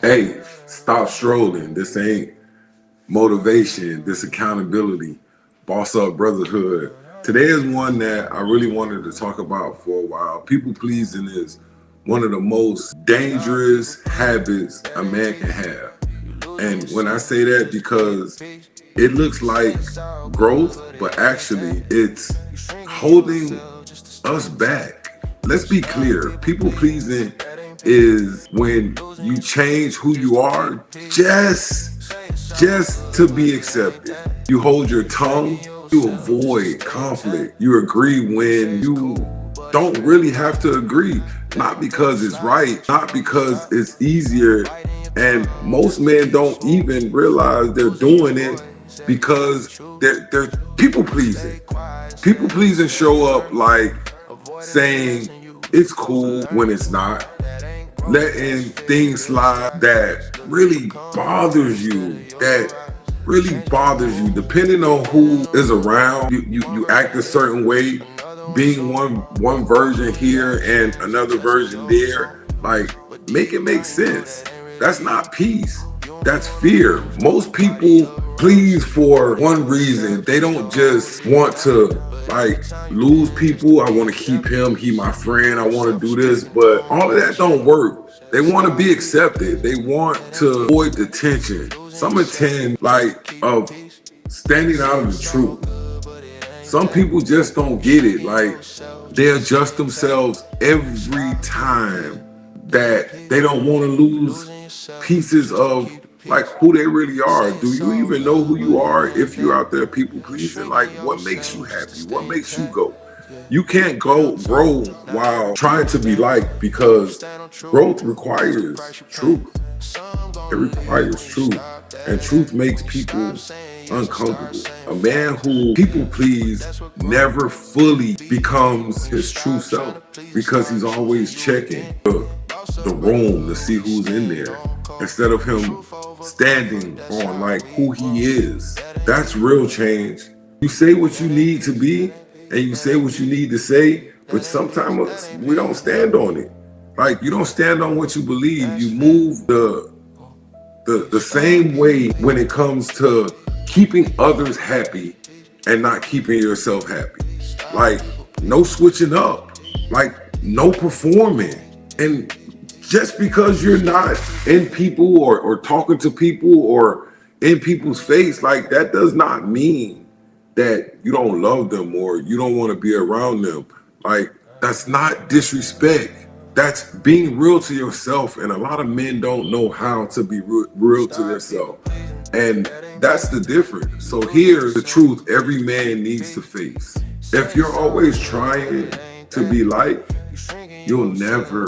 Hey, stop strolling. This ain't motivation. This accountability. Boss up brotherhood. Today is one that I really wanted to talk about for a while. People pleasing is one of the most dangerous habits a man can have. And when I say that, because it looks like growth, but actually it's holding us back. Let's be clear. People pleasing is when you change who you are just to be accepted. You hold your tongue, you avoid conflict, you agree when you don't really have to agree, not because it's right, not because it's easier. And most men don't even realize they're doing it because they're people pleasing. People pleasing show up like saying it's cool when it's not, letting things slide that really bothers you, depending on who is around. You act a certain way, being one version here and another version there. Like, make it make sense. That's not peace. That's fear. Most people please for one reason. They don't just want to like lose people. I want to keep him. He my friend. I want to do this, but all of that don't work. They want to be accepted. They want to avoid the tension. Some intend like of standing out of the truth. Some people just don't get it. Like, they adjust themselves every time that they don't want to lose pieces of like who they really are. Do you even know who you are if you're out there people pleasing? Like, what makes you happy? What makes you go? You can't grow while trying to be liked, because growth requires truth. It requires truth. And truth makes people uncomfortable. A man who people please never fully becomes his true self, because he's always checking the room to see who's in there, instead of him standing on like who he is. That's real change. You say what you need to be and you say what you need to say, but sometimes we don't stand on it. Like, you don't stand on what you believe. You move the same way when it comes to keeping others happy and not keeping yourself happy. Like, no switching up, like no performing. And just because you're not in people or talking to people or in people's face, like, that does not mean that you don't love them or you don't want to be around them. Like, that's not disrespect. That's being real to yourself. And a lot of men don't know how to be real to themselves. And that's the difference. So here's the truth every man needs to face. If you're always trying to be like, you'll never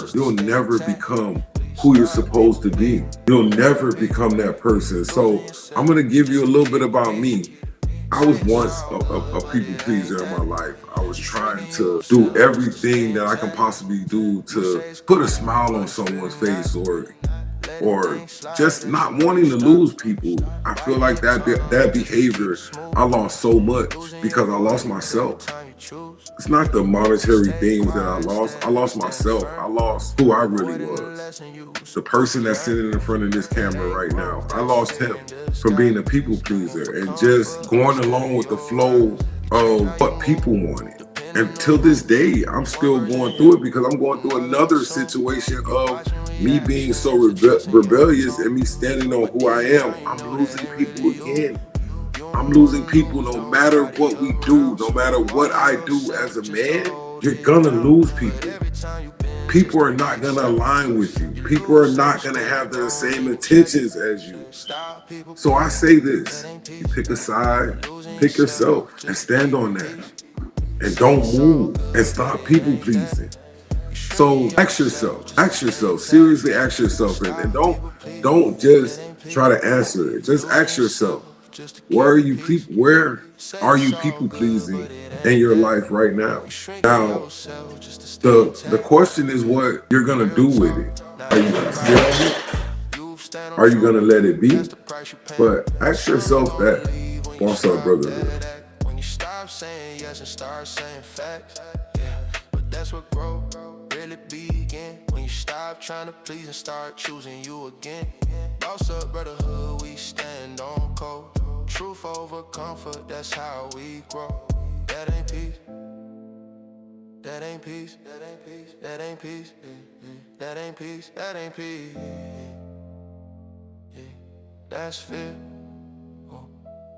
become who you're supposed to be. You'll never become that person. So I'm gonna give you a little bit about me. I was once a people pleaser in my life. I was trying to do everything that I can possibly do to put a smile on someone's face, or just not wanting to lose people. I feel like that behavior, I lost so much because I lost myself. It's not the monetary things that I lost. I lost myself. I lost who I really was. The person that's sitting in front of this camera right now, I lost him from being a people pleaser and just going along with the flow of what people wanted. And till this day, I'm still going through it, because I'm going through another situation of me being so rebellious and me standing on who I am. I'm losing people again. I'm losing people no matter what we do, no matter what I do as a man. You're gonna lose people. People are not gonna align with you. People are not gonna have the same intentions as you. So I say this: you pick a side, pick yourself, and stand on that. And don't move, and stop people pleasing. So ask yourself, seriously ask yourself, and don't just try to answer it. Just ask yourself, where are you people pleasing in your life right now? Now, the question is what you're gonna do with it. Are you gonna sit on it? Are you gonna let it be? But ask yourself that. Boss up brotherhood. When you stop saying yes and start saying facts, yeah. But that's what growth really begin. When you stop stop trying to please and start choosing you again. Boss up, brotherhood, we stand on code. Truth over comfort, that's how we grow. That ain't peace. That ain't peace. That ain't peace. That ain't peace. That ain't peace. That ain't peace. That's fear.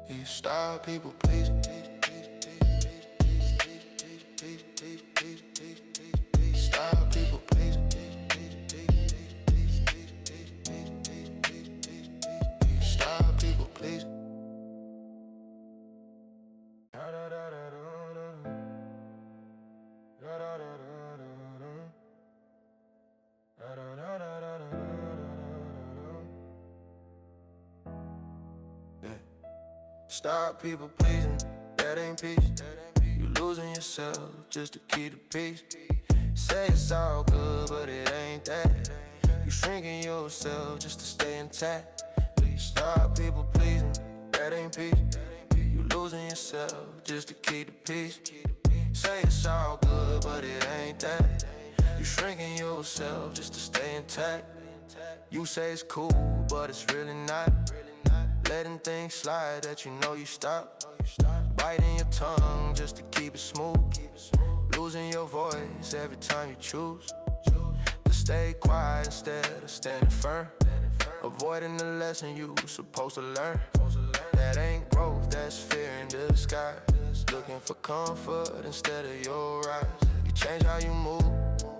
You stop people pleasing. Stop people pleasing. Stop people pleasing. Stop people pleasing, that ain't peace. You losing yourself just to keep the peace. Say it's all good, but it ain't that. You shrinking yourself just to stay intact. Stop people pleasing, that ain't peace. You losing yourself just to keep the peace. Say it's all good, but it ain't that. You shrinking yourself just to stay intact. You say it's cool, but it's really not. Letting things slide that you know you stop. Biting your tongue just to keep it smooth. Losing your voice every time you choose to stay quiet instead of standing firm. Avoiding the lesson you supposed to learn. That ain't growth, that's fear in disguise. Looking for comfort instead of your rise. You change how you move,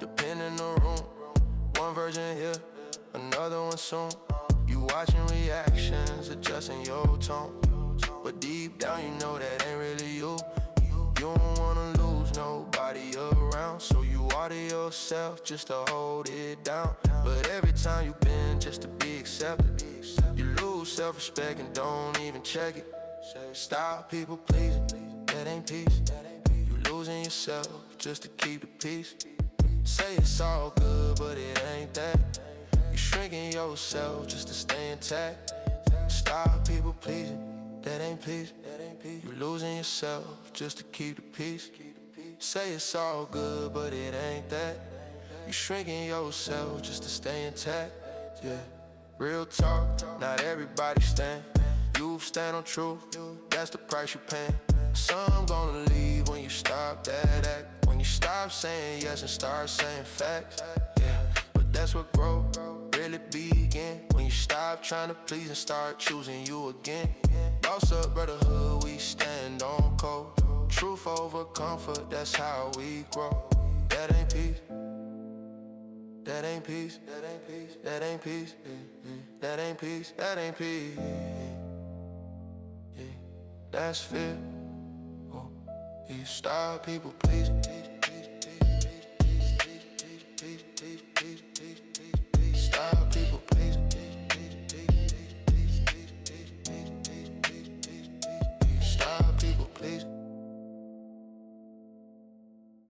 depending on the room. One version here, another one soon. You watching reactions, adjusting your tone. But deep down you know that ain't really you. You don't wanna lose nobody around, so you water yourself just to hold it down. But every time you bend just to be accepted, you lose self-respect and don't even check it. Stop people pleasing, that ain't peace. You losing yourself just to keep the peace. Say it's all good, but it ain't that. You shrinking yourself just to stay intact. Stop people pleasing, that ain't peace. You losing yourself just to keep the peace. Say it's all good, but it ain't that. You shrinking yourself just to stay intact. Yeah, real talk, not everybody stand. You stand on truth, that's the price you pay. Some gonna leave when you stop that act. When you stop saying yes and start saying facts. Yeah, but that's what growth really begin. When you stop trying to please and start choosing you again. Boss up, brotherhood, we stand on code. Truth over comfort, that's how we grow. That ain't peace. That ain't peace. That ain't peace. That ain't peace. That ain't peace. That ain't peace. That's fear. You stop people pleasing.